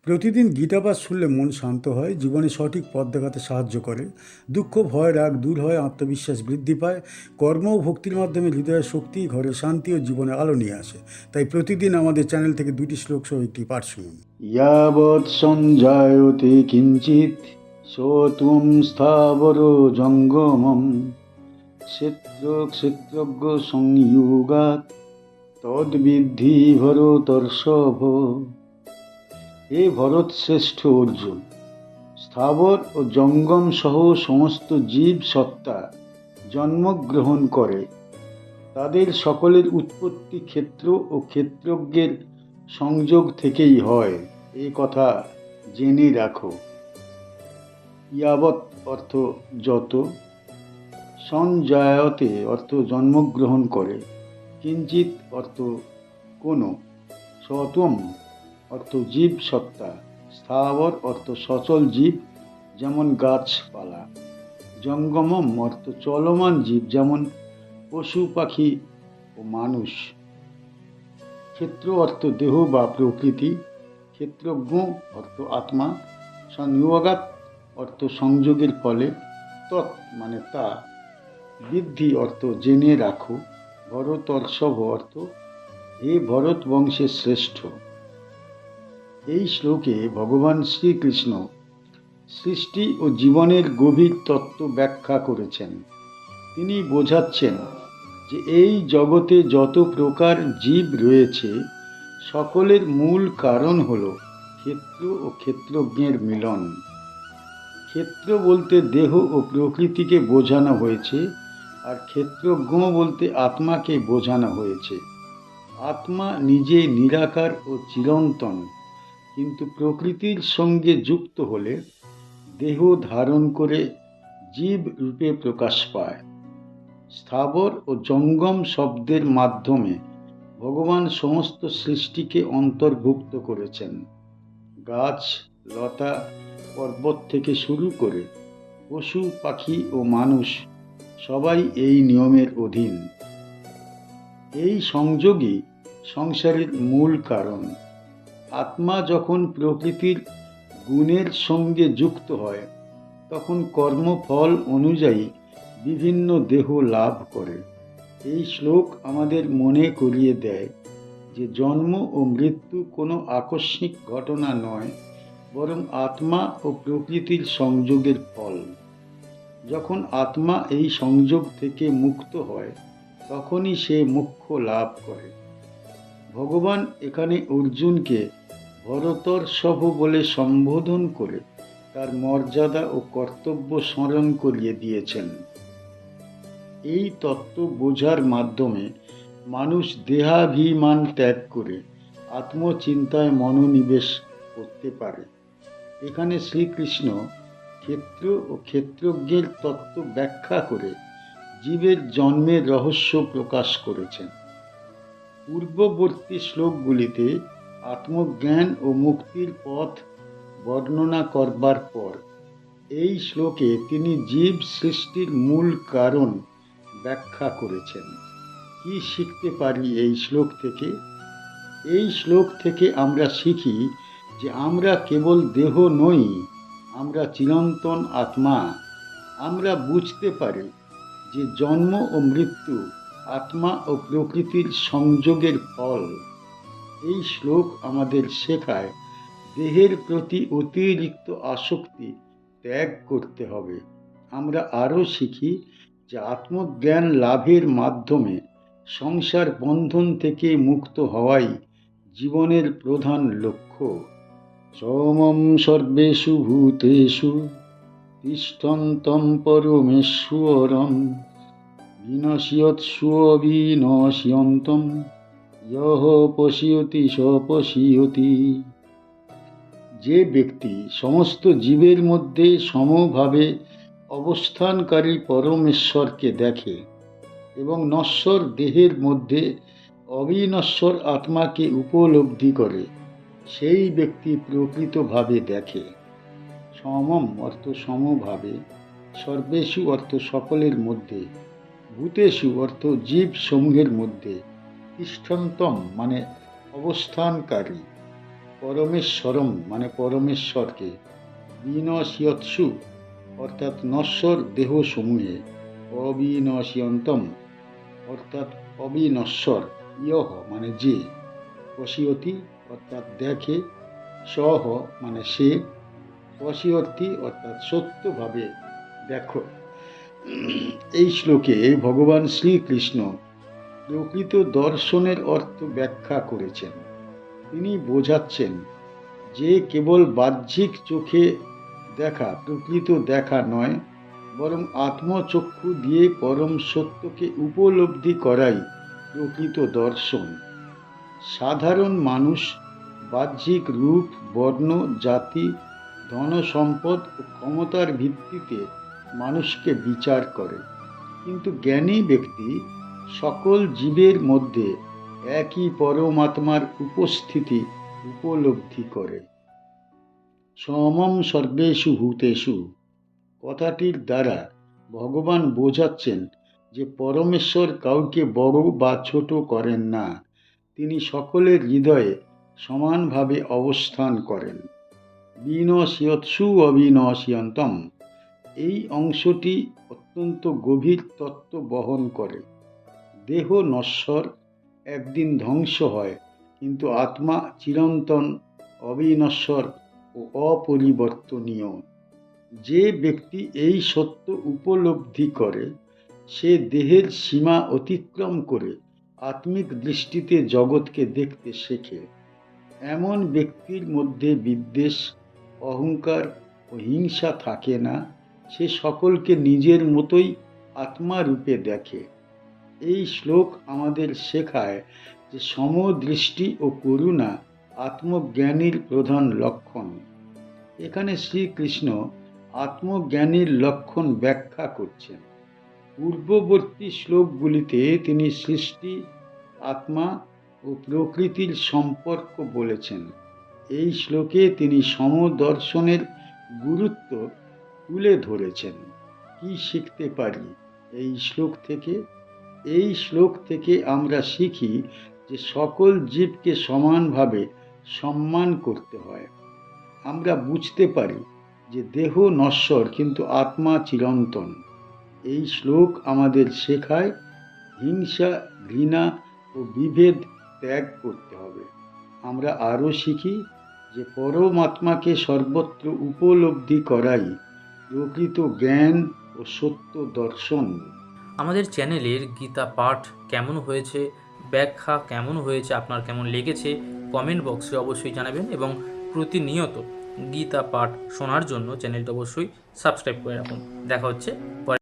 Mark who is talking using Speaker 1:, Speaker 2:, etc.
Speaker 1: প্রতিদিন গীতাপাঠ শুনলে মন শান্ত হয়, জীবনে সঠিক পথ দেখাতে সাহায্য করে। দুঃখ, ভয়, রাগ দূর হয়, আত্মবিশ্বাস বৃদ্ধি পায়। কর্ম ও ভক্তির মাধ্যমে হৃদয়ের শক্তি, ঘরে শান্তি ও জীবনে আলো নিয়ে আসে। তাই প্রতিদিন আমাদের চ্যানেল থেকে 2টি শ্লোক সহ একটি পাঠ শুনুন।
Speaker 2: यावत् सञ्जायते किञ्चित् सोत्वं स्थावरो जङ्गमं क्षेत्रक्षेत्रज्ञसंयोगात् তদ্বিদ্ধি ভরতর্ষভ। হে ভরত শ্রেষ্ঠ অর্জুন, স্থাবর ও জঙ্গম সহ সমস্ত জীব সত্তা জন্মগ্রহণ করে। তাদের সকলের উৎপত্তি ক্ষেত্র ও ক্ষেত্রজ্ঞের সংযোগ থেকেই হয়, এ কথা জেনে রাখো। ইয়াবৎ অর্থ যত, সঞ্জায়তে অর্থ জন্মগ্রহণ করে, কিঞ্চিত অর্থ কোনো, সত্বম অর্থ জীব সত্তা, স্থাবর অর্থ সচল জীব যেমন গাছপালা, জঙ্গমম অর্থ চলমান জীব যেমন পশু পাখি ও মানুষ, ক্ষেত্র অর্থ দেহ বা প্রকৃতি, ক্ষেত্রজ্ঞ অর্থ আত্মা, সংযোগাৎ অর্থ সংযোগের ফলে, তৎ মানে তা, বৃদ্ধি অর্থ জেনে রাখো, ভরতর্ষভ অর্থ হে ভরত বংশের শ্রেষ্ঠ। এই শ্লোকে ভগবান শ্রীকৃষ্ণ সৃষ্টি ও জীবনের গভীর তত্ত্ব ব্যাখ্যা করেছেন। তিনি বোঝাচ্ছেন যে এই জগতে যত প্রকার জীব রয়েছে সকলের মূল কারণ হল ক্ষেত্র ও ক্ষেত্রজ্ঞের মিলন। ক্ষেত্র বলতে দেহ ও প্রকৃতিকে বোঝানো হয়েছে, আর ক্ষেত্রজ্ঞ বলতে আত্মাকে বোঝানো হয়েছে। আত্মা নিজে নিরাকার ও চিরন্তন, কিন্তু প্রকৃতির সঙ্গে যুক্ত হলে দেহ ধারণ করে জীব রূপে প্রকাশ পায়। স্থাবর ও জঙ্গম শব্দের মাধ্যমে ভগবান সমস্ত সৃষ্টিকে অন্তর্ভুক্ত করেছেন। গাছ, লতা, পর্বত থেকে শুরু করে পশু পাখি ও মানুষ সবাই এই নিয়মের অধীন। এই সংযোগই সংসারের মূল কারণ। আত্মা যখন প্রকৃতির গুণের সঙ্গে যুক্ত হয় তখন কর্মফল অনুযায়ী বিভিন্ন দেহ লাভ করে। এই শ্লোক আমাদের মনে করিয়ে দেয় যে জন্ম ও মৃত্যু কোনো আকস্মিক ঘটনা নয়, বরং আত্মা ও প্রকৃতির সংযোগের ফল। যখন আত্মা এই সংযোগ থেকে মুক্ত হয় তখনই সে মোক্ষ লাভ করে। ভগবান এখানে অর্জুনকে ভরতর্ষভ বলে সম্বোধন করে তার মর্যাদা ও কর্তব্য স্মরণ করিয়ে দিয়েছেন। এই তত্ত্ব বোঝার মাধ্যমে মানুষ দেহাভিমান ত্যাগ করে আত্মচিন্তায় মনোনিবেশ করতে পারে। এখানে শ্রীকৃষ্ণ ক্ষেত্র ও ক্ষেত্রজ্ঞের তত্ত্ব ব্যাখ্যা করে জীবের জন্মের রহস্য প্রকাশ করেছেন। পূর্ববর্তী শ্লোকগুলিতে আত্মজ্ঞান ও মুক্তির পথ বর্ণনা করবার পর এই শ্লোকে তিনি জীব সৃষ্টির মূল কারণ ব্যাখ্যা করেছেন। কি শিখতে পারি এই শ্লোক থেকে? এই শ্লোক থেকে আমরা শিখি যে আমরা কেবল দেহ নই, আমরা চিরন্তন আত্মা। আমরা বুঝতে পারি যে জন্ম ও মৃত্যু আত্মা ও প্রকৃতির সংযোগের ফল। এই শ্লোক আমাদের শেখায় দেহের প্রতি অতিরিক্ত আসক্তি ত্যাগ করতে হবে। আমরা আরও শিখি যে আত্মজ্ঞান লাভের মাধ্যমে সংসার বন্ধন থেকে মুক্ত হওয়াই জীবনের প্রধান লক্ষ্য। সমম সর্বেষু ভূতেষু তিষ্ঠন্তম পরমেশ্বরম বিনশ্যৎসু অবিনশ্যন্তম ইয়ঃ পশ্যতি স পশ্যতি। যে ব্যক্তি সমস্ত জীবের মধ্যে সমভাবে অবস্থানকারী পরমেশ্বরকে দেখে এবং নশ্বর দেহের মধ্যে অবিনশ্বর আত্মাকে উপলব্ধি করে, সেই ব্যক্তি প্রকৃতভাবে দেখে। সমম অর্থ সমভাবে, সর্বেষু অর্থ সকলের মধ্যে, ভূতেষু অর্থ জীব সমূহের মধ্যে, তিষ্ঠন্তম মানে অবস্থানকারী, পরমেশ্বরম মানে পরমেশ্বরকে, বিনশিয়ৎসু অর্থাৎ নশ্বর দেহসমূহে, অবিনশিয়ন্তম অর্থাৎ অবিনশ্বর, ইয়হ মানে যে, পশিয়তি অর্থাৎ দেখে, সহ মানে সে, পশিয়র্থী অর্থাৎ সত্যভাবে দেখো। এই শ্লোকে ভগবান শ্রীকৃষ্ণ প্রকৃত দর্শনের অর্থ ব্যাখ্যা করেছেন। তিনি বোঝাচ্ছেন যে কেবল বাহ্যিক চোখে দেখা প্রকৃত দেখা নয়, বরং আত্মচক্ষু দিয়ে পরম সত্যকে উপলব্ধি করাই প্রকৃত দর্শন। সাধারণ মানুষ বাহ্যিক রূপ, বর্ণ, জাতি, ধন সম্পদ ও ক্ষমতার ভিত্তিতে মানুষকে বিচার করে, কিন্তু জ্ঞানী ব্যক্তি সকল জীবের মধ্যে একই পরমাত্মার উপস্থিতি উপলব্ধি করে। সমম সর্বেষু ভূতেষু কথাটির দ্বারা ভগবান বোঝাচ্ছেন যে পরমেশ্বর কাউকে বড় বা ছোট করেন না, তিনি সকলের হৃদয়ে সমানভাবে অবস্থান করেন। বিনশিয়ৎসু অবিনশিয়ন্তম, এই অংশটি অত্যন্ত গভীর তত্ত্ব বহন করে। দেহ নশ্বর, একদিন ধ্বংস হয়, কিন্তু আত্মা চিরন্তন, অবিনশ্বর ও অপরিবর্তনীয়। যে ব্যক্তি এই সত্য উপলব্ধি করে, সে দেহের সীমা অতিক্রম করে আত্মিক দৃষ্টিতে জগৎকে দেখতে শেখে। এমন ব্যক্তির মধ্যে বিদ্বেষ, অহংকার ও হিংসা থাকে না, সে সকলকে নিজের মতোই আত্মা রূপে দেখে। এই শ্লোক আমাদের শেখায় যে সমদৃষ্টি ও করুণা আত্মজ্ঞানীর প্রধান লক্ষণ। এখানে শ্রীকৃষ্ণ আত্মজ্ঞানীর লক্ষণ ব্যাখ্যা করছেন। পূর্ববর্তী শ্লোকগুলিতে তিনি সৃষ্টি, আত্মা ও প্রকৃতির সম্পর্ক বলেছেন। এই শ্লোকে তিনি সমদর্শনের গুরুত্ব তুলে ধরেছেন। কি শিখতে পারি এই শ্লোক থেকে? এই শ্লোক থেকে আমরা শিখি যে সকল জীবকে সমানভাবে সম্মান করতে হয়। আমরা বুঝতে পারি যে দেহ নশ্বর, কিন্তু আত্মা চিরন্তন। এই শ্লোক আমাদের শেখায় হিংসা, ঘৃণা ও বিভেদ ত্যাগ করতে হবে। আমরা আরও শিখি যে পরমাত্মাকে সর্বত্র উপলব্ধি করাই প্রকৃত জ্ঞান ও সত্য দর্শন।
Speaker 3: আমাদের চ্যানেলের গীতা পাঠ কেমন হয়েছে, ব্যাখ্যা কেমন হয়েছে, আপনার কেমন লেগেছে কমেন্ট বক্সে অবশ্যই জানাবেন, এবং প্রতিনিয়ত গীতা পাঠ শোনার জন্য চ্যানেলটা অবশ্যই সাবস্ক্রাইব করে রাখুন। দেখা হচ্ছে পরে।